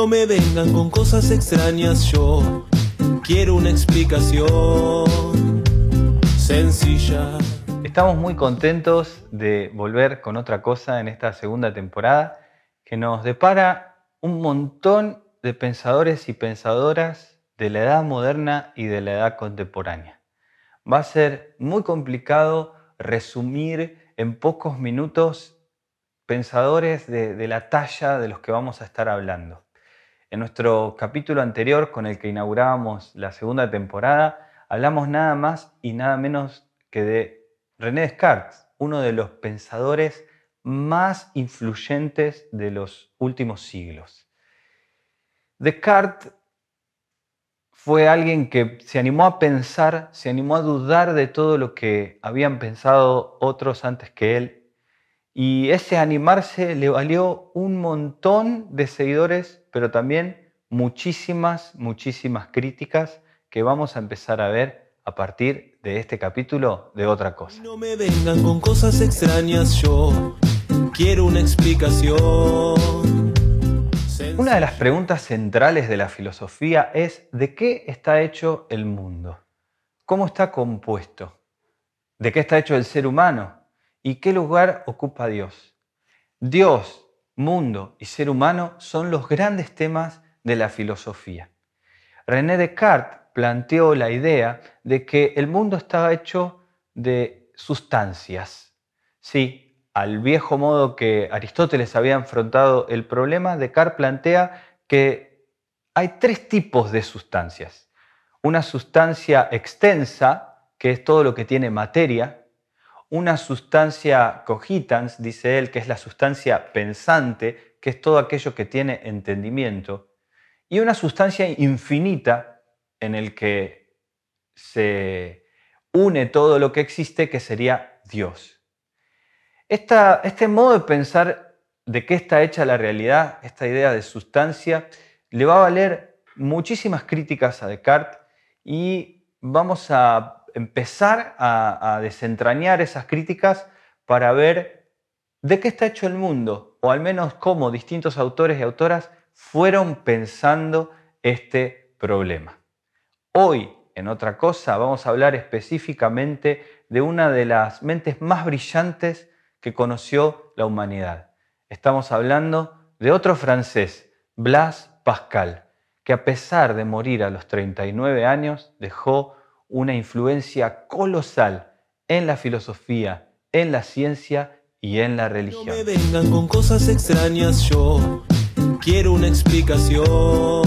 No me vengan con cosas extrañas, yo quiero una explicación sencilla. Estamos muy contentos de volver con otra cosa en esta segunda temporada que nos depara un montón de pensadores y pensadoras de la edad moderna y de la edad contemporánea. Va a ser muy complicado resumir en pocos minutos pensadores de la talla de los que vamos a estar hablando. En nuestro capítulo anterior, con el que inaugurábamos la segunda temporada, hablamos nada más y nada menos que de René Descartes, uno de los pensadores más influyentes de los últimos siglos. Descartes fue alguien que se animó a pensar, se animó a dudar de todo lo que habían pensado otros antes que él, y ese animarse le valió un montón de seguidores, pero también muchísimas críticas que vamos a empezar a ver a partir de este capítulo de Otra Cosa. No me vengan con cosas extrañas, yo quiero una explicación. Una de las preguntas centrales de la filosofía es ¿de qué está hecho el mundo? ¿Cómo está compuesto? ¿De qué está hecho el ser humano? ¿Y qué lugar ocupa Dios? Dios, mundo y ser humano son los grandes temas de la filosofía. René Descartes planteó la idea de que el mundo estaba hecho de sustancias. Sí, al viejo modo que Aristóteles había enfrentado el problema, Descartes plantea que hay tres tipos de sustancias. Una sustancia extensa, que es todo lo que tiene materia. Una sustancia cogitans, dice él, que es la sustancia pensante, que es todo aquello que tiene entendimiento. Y una sustancia infinita, en el que se une todo lo que existe, que sería Dios. Este modo de pensar de qué está hecha la realidad, esta idea de sustancia, le va a valer muchísimas críticas a Descartes y vamos a empezar a desentrañar esas críticas para ver de qué está hecho el mundo, o al menos cómo distintos autores y autoras fueron pensando este problema. Hoy, en Otra Cosa, vamos a hablar específicamente de una de las mentes más brillantes que conoció la humanidad. Estamos hablando de otro francés, Blaise Pascal, que a pesar de morir a los 39 años, dejó una influencia colosal en la filosofía, en la ciencia y en la religión. No me vengan con cosas extrañas, yo quiero una explicación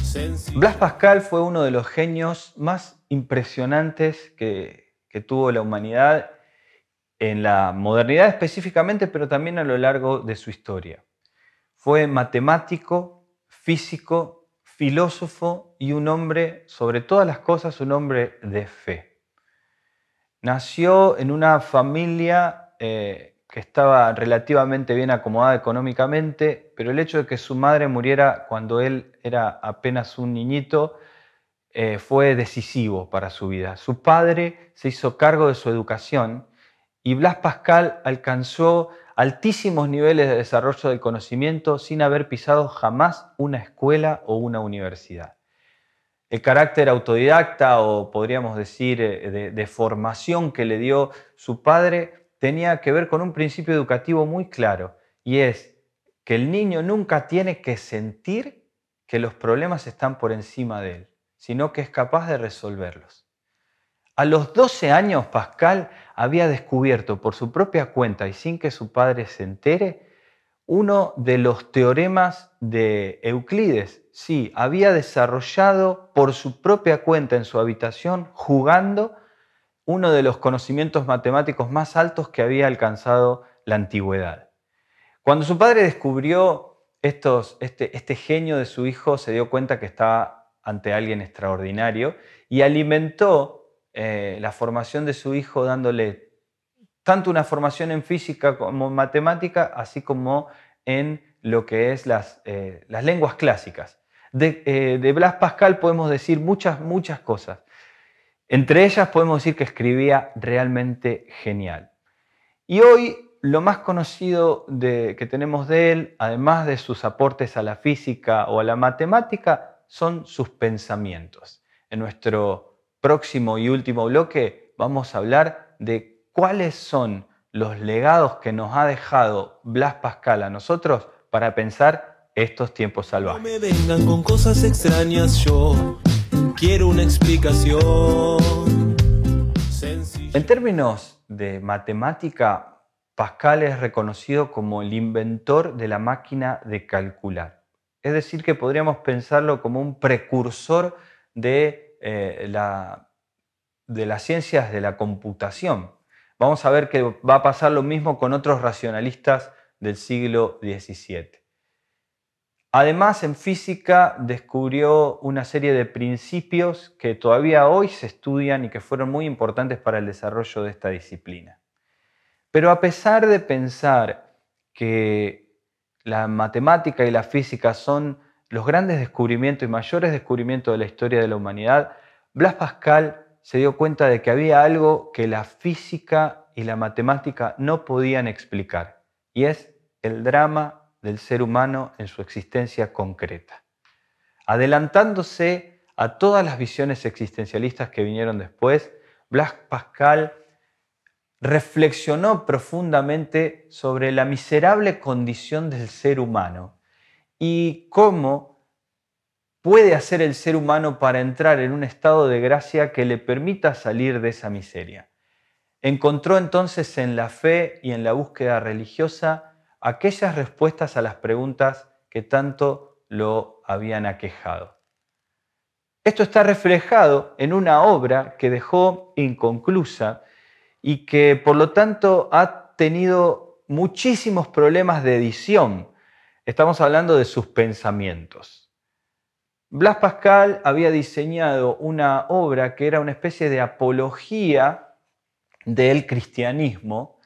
sencilla. Blaise Pascal fue uno de los genios más impresionantes que tuvo la humanidad en la modernidad específicamente, pero también a lo largo de su historia. Fue matemático, físico, filósofo y un hombre, sobre todas las cosas, un hombre de fe. Nació en una familia que estaba relativamente bien acomodada económicamente, pero el hecho de que su madre muriera cuando él era apenas un niñito fue decisivo para su vida. Su padre se hizo cargo de su educación y Blaise Pascal alcanzó altísimos niveles de desarrollo del conocimiento sin haber pisado jamás una escuela o una universidad. El carácter autodidacta, o podríamos decir de formación que le dio su padre, tenía que ver con un principio educativo muy claro, y es que el niño nunca tiene que sentir que los problemas están por encima de él, sino que es capaz de resolverlos. A los 12 años, Pascal había descubierto por su propia cuenta y sin que su padre se entere, uno de los teoremas de Euclides. Sí, había desarrollado por su propia cuenta en su habitación, jugando, uno de los conocimientos matemáticos más altos que había alcanzado la antigüedad. Cuando su padre descubrió este genio de su hijo, se dio cuenta que estaba ante alguien extraordinario y alimentó la formación de su hijo dándole tanto una formación en física como en matemática, así como en lo que es las lenguas clásicas. De Blaise Pascal podemos decir muchas cosas. Entre ellas podemos decir que escribía realmente genial. Y hoy lo más conocido que tenemos de él, además de sus aportes a la física o a la matemática, son sus pensamientos. En nuestro próximo y último bloque vamos a hablar de cuáles son los legados que nos ha dejado Blas Pascal a nosotros para pensar estos tiempos salvajes. No me vengan con cosas extrañas, yo quiero una explicación sencilla. En términos de matemática, Pascal es reconocido como el inventor de la máquina de calcular. Es decir, que podríamos pensarlo como un precursor de las ciencias de la computación. Vamos a ver que va a pasar lo mismo con otros racionalistas del siglo XVII. Además, en física descubrió una serie de principios que todavía hoy se estudian y que fueron muy importantes para el desarrollo de esta disciplina. Pero a pesar de pensar que la matemática y la física son los grandes descubrimientos y mayores descubrimientos de la historia de la humanidad, Blas Pascal se dio cuenta de que había algo que la física y la matemática no podían explicar, y es el drama del ser humano en su existencia concreta. Adelantándose a todas las visiones existencialistas que vinieron después, Blas Pascal reflexionó profundamente sobre la miserable condición del ser humano y cómo puede hacer el ser humano para entrar en un estado de gracia que le permita salir de esa miseria. Encontró entonces en la fe y en la búsqueda religiosa aquellas respuestas a las preguntas que tanto lo habían aquejado. Esto está reflejado en una obra que dejó inconclusa y que por lo tanto ha tenido muchísimos problemas de edición. Estamos hablando de sus pensamientos. Blas Pascal había diseñado una obra que era una especie de apología del cristianismo,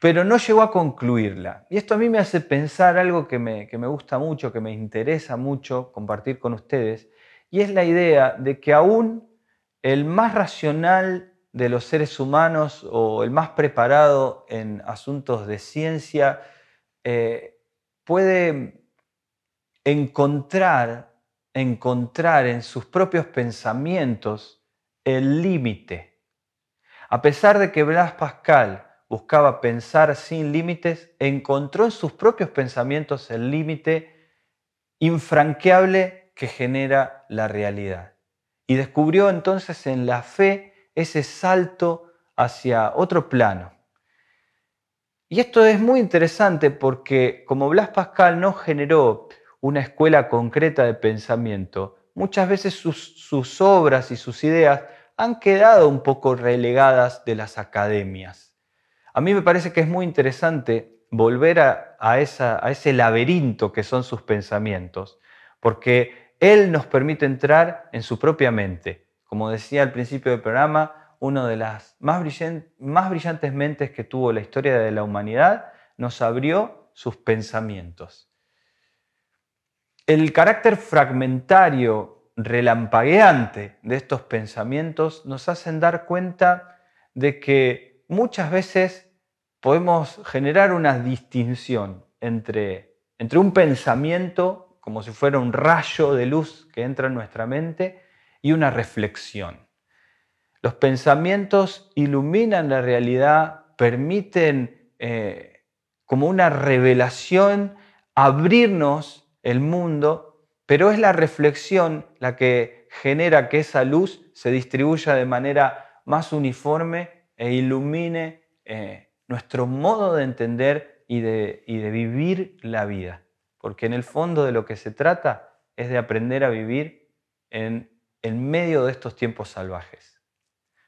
pero no llegó a concluirla. Y esto a mí me hace pensar algo que me gusta mucho, que me interesa mucho compartir con ustedes, y es la idea de que aún el más racional de los seres humanos o el más preparado en asuntos de ciencia puede encontrar en sus propios pensamientos el límite. A pesar de que Blas Pascal buscaba pensar sin límites, encontró en sus propios pensamientos el límite infranqueable que genera la realidad. Y descubrió entonces en la fe ese salto hacia otro plano. Y esto es muy interesante porque como Blas Pascal no generó una escuela concreta de pensamiento, muchas veces sus obras y sus ideas han quedado un poco relegadas de las academias. A mí me parece que es muy interesante volver a ese laberinto que son sus pensamientos, porque él nos permite entrar en su propia mente. Como decía al principio del programa, una de las más brillantes mentes que tuvo la historia de la humanidad nos abrió sus pensamientos. El carácter fragmentario, relampagueante de estos pensamientos nos hacen dar cuenta de que muchas veces podemos generar una distinción entre un pensamiento, como si fuera un rayo de luz que entra en nuestra mente, y una reflexión. Los pensamientos iluminan la realidad, permiten como una revelación abrirnos el mundo, pero es la reflexión la que genera que esa luz se distribuya de manera más uniforme e ilumine nuestro modo de entender y de vivir la vida. Porque en el fondo de lo que se trata es de aprender a vivir en medio de estos tiempos salvajes.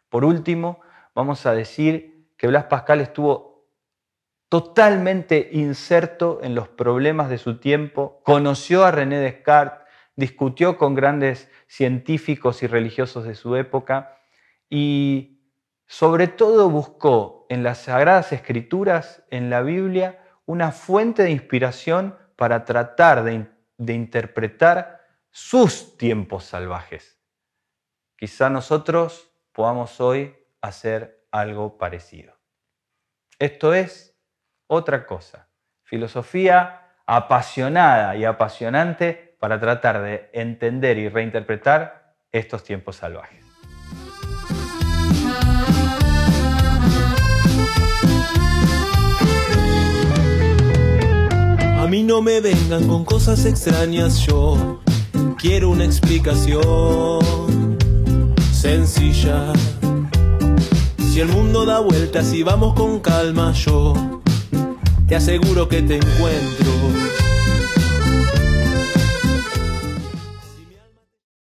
Por último, vamos a decir que Blas Pascal estuvo totalmente inserto en los problemas de su tiempo, conoció a René Descartes, discutió con grandes científicos y religiosos de su época y sobre todo buscó en las Sagradas Escrituras, en la Biblia, una fuente de inspiración para tratar de interpretar sus tiempos salvajes. Quizá nosotros podamos hoy hacer algo parecido. Esto es otra cosa. Filosofía apasionada y apasionante para tratar de entender y reinterpretar estos tiempos salvajes. A mí no me vengan con cosas extrañas, yo quiero una explicación sencilla. Si el mundo da vueltas y vamos con calma, yo te aseguro que te encuentro.